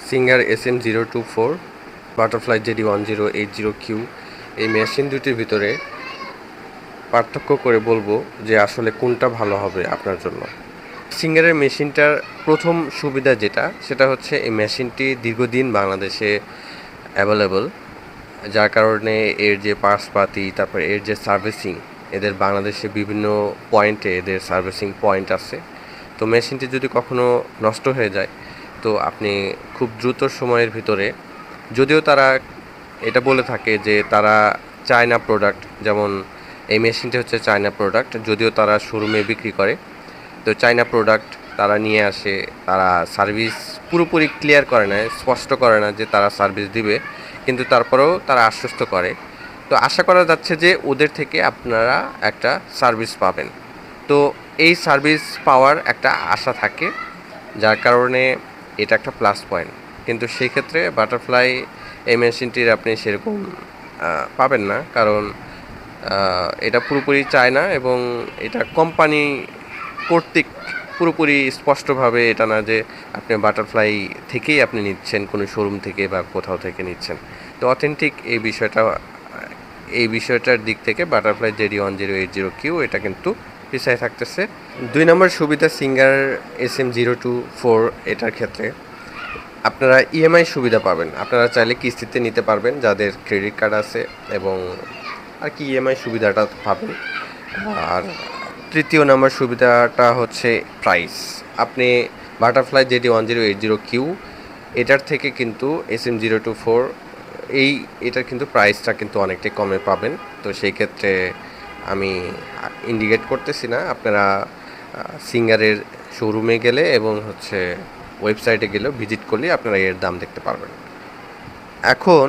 Singer SM024 butterfly JD1080Q এই machine দুটির ভিতরে পার্থক্য করে বলবো যে আসলে কোনটা ভালো হবে আপনার জন্য। সিঙ্গারের মেশিনটার প্রথম সুবিধা সেটা হচ্ছে এই মেশিনটি দীর্ঘদিন বাংলাদেশে অ্যাভেলেবল, যার কারণে এর যে পার্টসপাতি, তারপর এর যে সার্ভিসিং, এদের বাংলাদেশে বিভিন্ন পয়েন্টে এদের সার্ভিসিং পয়েন্ট আছে। তো মেশিনটি যদি কখনো নষ্ট হয়ে যায় তো আপনি খুব দ্রুত সময়ের ভিতরে, যদিও তারা এটা বলে থাকে যে তারা চায়না প্রোডাক্ট, যেমন এই মেশিনটি হচ্ছে চায়না প্রোডাক্ট, যদিও তারা শোরুমে বিক্রি করে, তো চায়না প্রোডাক্ট তারা নিয়ে আসে, তারা সার্ভিস পুরোপুরি ক্লিয়ার করে না, স্পষ্ট করে না যে তারা সার্ভিস দিবে, কিন্তু তারপরেও তারা আশ্বস্ত করে। তো আশা করা যাচ্ছে যে ওদের থেকে আপনারা একটা সার্ভিস পাবেন। তো এই সার্ভিস পাওয়ার একটা আশা থাকে, যার কারণে এটা একটা প্লাস পয়েন্ট। কিন্তু সেই ক্ষেত্রে বাটারফ্লাই এই মেশিনটির আপনি সেরকম পাবেন না, কারণ এটা পুরোপুরি চায় না, এবং এটা কোম্পানি কর্তৃক পুরোপুরি স্পষ্টভাবে এটা না যে আপনি বাটারফ্লাই থেকেই আপনি নিচ্ছেন, কোনো শোরুম থেকে বা কোথাও থেকে নিচ্ছেন। তো অথেন্টিক এই বিষয়টার দিক থেকে বাটারফ্লাই JD1080Q এটা কিন্তু পিছায় থাকতেছে। 2 নম্বর সুবিধা সিঙ্গার SM024 এটার ক্ষেত্রে আপনারা EMI সুবিধা পাবেন। আপনারা চাইলে কিস্তিতে নিতে পারবেন যাদের ক্রেডিট কার্ড আছে, এবং আর কি EMI সুবিধাটা পাবেন। আর 3য় নম্বর সুবিধাটা হচ্ছে প্রাইস। আপনি বাটারফ্লাই JD1080Q এটার থেকে কিন্তু SM024 এটার কিন্তু প্রাইসটা কিন্তু অনেকটাই কমে পাবেন। তো সেই ক্ষেত্রে আমি ইন্ডিকেট করতেছি না, আপনারা সিঙ্গারের শোরুমে গেলে এবং ওয়েবসাইটে গেলেও ভিজিট করলে আপনারা এর দাম দেখতে পারবেন। এখন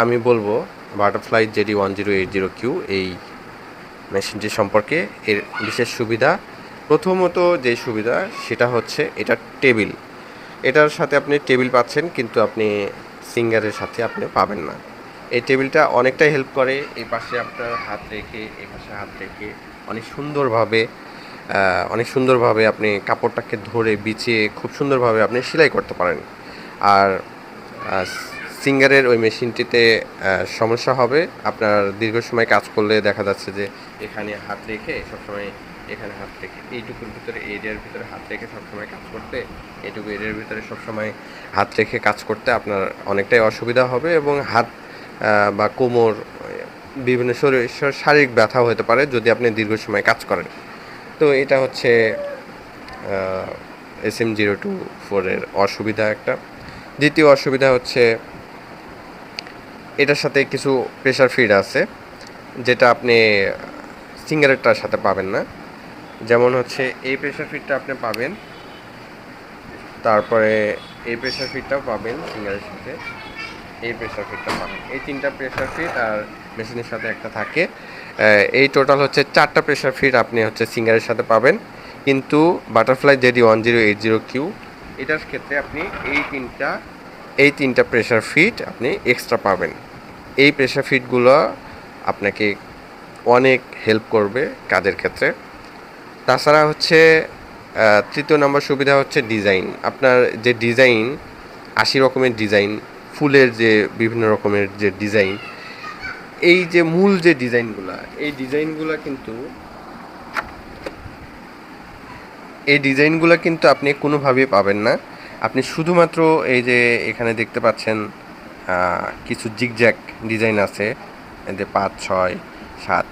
আমি বলবো বাটারফ্লাই JD1080Q এই মেশিনটি সম্পর্কে। এর বিশেষ সুবিধা, প্রথমত যে সুবিধা সেটা হচ্ছে এটার টেবিল। এটার সাথে আপনি টেবিল পাচ্ছেন, কিন্তু আপনি সিঙ্গারের সাথে আপনি পাবেন না। এই টেবিলটা অনেকটাই হেল্প করে, এই পাশে আপনার হাত রেখে, এই পাশে হাত রেখে অনেক সুন্দরভাবে আপনি কাপড়টাকে ধরে বিছিয়ে খুব সুন্দরভাবে আপনি সেলাই করতে পারেন। আর সিঙ্গারের ওই মেশিনটিতে সমস্যা হবে, আপনার দীর্ঘ সময় কাজ করলে দেখা যাচ্ছে যে এখানে হাত রেখে সবসময়, এখানে হাত রেখে, এইটুকুর ভিতরে, এরিয়ার ভিতরে হাত রেখে সবসময় কাজ করতে, এইটুকু এরিয়ার ভিতরে সবসময় হাত রেখে কাজ করতে আপনার অনেকটাই অসুবিধা হবে, এবং হাত বা কোমর, বিভিন্ন শারীরিক ব্যথা হতে পারে যদি আপনি দীর্ঘ সময় কাজ করেন। তো এটা হচ্ছে SM024 এর অসুবিধা একটা। দ্বিতীয় অসুবিধা হচ্ছে এটার সাথে কিছু প্রেশার ফিড আছে, যেটা আপনি সিঙ্গারেরটার সাথে পাবেন না। যেমন এই প্রেশার ফিডটা আপনি পাবেন, তারপরে এই প্রেশার ফিডটাও পাবেন সিঙ্গারের সাথে, এই প্রেশার ফিডটা পাবেন। এই 3টা প্রেশার ফিড আর মেশিনের সাথে একটা থাকে, এই টোটাল 4টা প্রেশার ফিড আপনি সিঙ্গারের সাথে পাবেন। কিন্তু বাটারফ্লাই JD1080Q এটার ক্ষেত্রে আপনি এই তিনটা প্রেশার ফিড আপনি এক্সট্রা পাবেন। এই প্রেশার ফিডগুলো আপনাকে অনেক হেল্প করবে কাজের ক্ষেত্রে। তাছাড়া 3য় নম্বর সুবিধা হচ্ছে ডিজাইন। আপনার যে ডিজাইন, 80 রকমের ডিজাইন, ফুলের যে বিভিন্ন রকমের যে ডিজাইন, এই যে মূল যে ডিজাইনগুলো, এই ডিজাইনগুলো কিন্তু আপনি কোনোভাবেই পাবেন না। আপনি শুধুমাত্র এই যে এখানে দেখতে পাচ্ছেন কিছু জিগজ্যাগ ডিজাইন আছে, এই যে 5, 6, 7,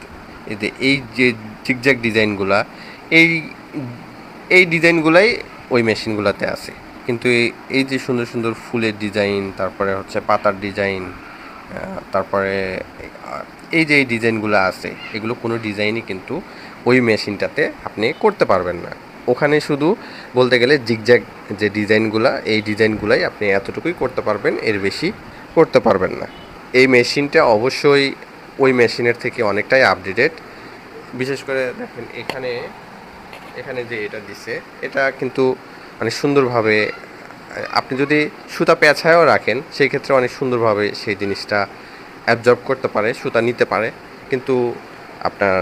এই যে জিগজ্যাগ ডিজাইনগুলা, এই ডিজাইনগুলাই ওই মেশিনগুলোতে আছে। কিন্তু এই যে সুন্দর সুন্দর ফুলের ডিজাইন, তারপরে পাতার ডিজাইন, তারপরে এই যে এই ডিজাইনগুলো আছে, এগুলো কোনো ডিজাইনই কিন্তু ওই মেশিনটাতে আপনি করতে পারবেন না। ওখানে শুধু বলতে গেলে জিগজ্যাগ যে ডিজাইনগুলো, এই ডিজাইনগুলাই আপনি এতটুকুই করতে পারবেন, এর বেশি করতে পারবেন না। এই মেশিনটা অবশ্যই ওই মেশিনের থেকে অনেকটাই আপডেটেড। বিশেষ করে দেখেন এখানে যে এটা দিছে, এটা কিন্তু অনেক সুন্দরভাবে, আপনি যদি সুতা পেঁচায়ও রাখেন সেই ক্ষেত্রে অনেক সুন্দরভাবে সেই জিনিসটা অ্যাবজর্ব করতে পারে, সুতা নিতে পারে। কিন্তু আপনার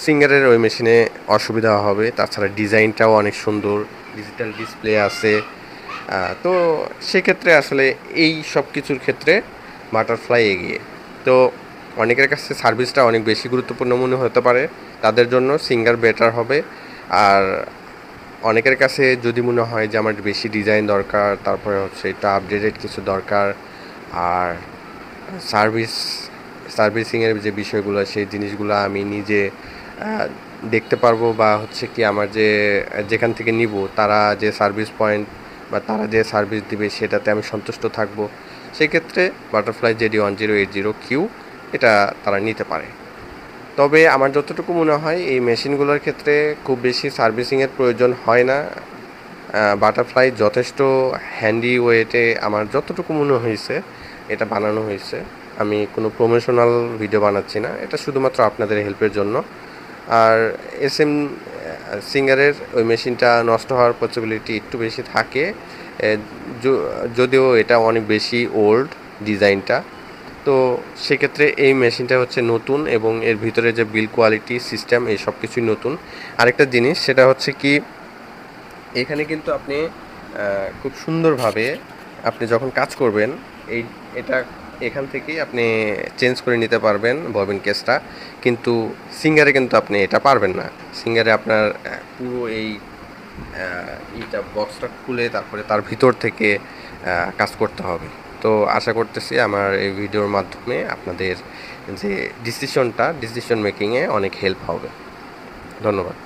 সিঙ্গারের ওই মেশিনে অসুবিধা হবে। তাছাড়া ডিজাইনটাও অনেক সুন্দর, ডিজিটাল ডিসপ্লে আছে, তো সেক্ষেত্রে আসলে এই সব কিছুর ক্ষেত্রে বাটারফ্লাই এগিয়ে। তো অনেকের কাছে সার্ভিসটা অনেক বেশি গুরুত্বপূর্ণ মনে হতে পারে, তাদের জন্য সিঙ্গার বেটার হবে। আর অনেকের কাছে যদি মনে হয় যে আমার বেশি ডিজাইন দরকার, তারপরে হচ্ছে একটু আপডেটেড কিছু দরকার, আর সার্ভিস সার্ভিসিংয়ের যে বিষয়গুলো সেই জিনিসগুলো আমি নিজে দেখতে পারবো, বা হচ্ছে কি আমার যেখান থেকে নিব তারা যে সার্ভিস পয়েন্ট বা তারা যে সার্ভিস দিবে সেটাতে আমি সন্তুষ্ট থাকবো, সেক্ষেত্রে বাটারফ্লাই JD1080Q এটা তারা নিতে পারে। তবে আমার যতটুকু মনে হয় এই মেশিনগুলোর ক্ষেত্রে খুব বেশি সার্ভিসিংয়ের প্রয়োজন হয় না। বাটারফ্লাই যথেষ্ট হ্যান্ডি ওয়েতে আমার যতটুকু মনে হয়েছে এটা বানানো হয়েছে। আমি কোনো প্রমোশনাল ভিডিও বানাচ্ছি না, এটা শুধুমাত্র আপনাদের হেল্পের জন্য। আর SM সিঙ্গারের ওই মেশিনটা নষ্ট হওয়ার পসিবিলিটি একটু বেশি থাকে, যদিও এটা অনেক বেশি ওল্ড ডিজাইনটা। তো সেক্ষেত্রে এই মেশিনটা হচ্ছে নতুন, এবং এর ভিতরে যে বিল কোয়ালিটি সিস্টেম এই সব কিছুই নতুন। আরেকটা জিনিস সেটা হচ্ছে কি, এখানে কিন্তু আপনি খুব সুন্দরভাবে আপনি যখন কাজ করবেন এটা এখান থেকেই আপনি চেঞ্জ করে নিতে পারবেন ববিন কেসটা, কিন্তু সিঙ্গারে কিন্তু আপনি এটা পারবেন না। সিঙ্গারে আপনার পুরো এইটা বক্সটা খুলে তারপরে তার ভিতর থেকে কাজ করতে হবে। তো আশা করতেছি আমার এই ভিডিওর মাধ্যমে আপনাদের যে ডিসিশন মেকিংয়ে অনেক হেল্প হবে। ধন্যবাদ।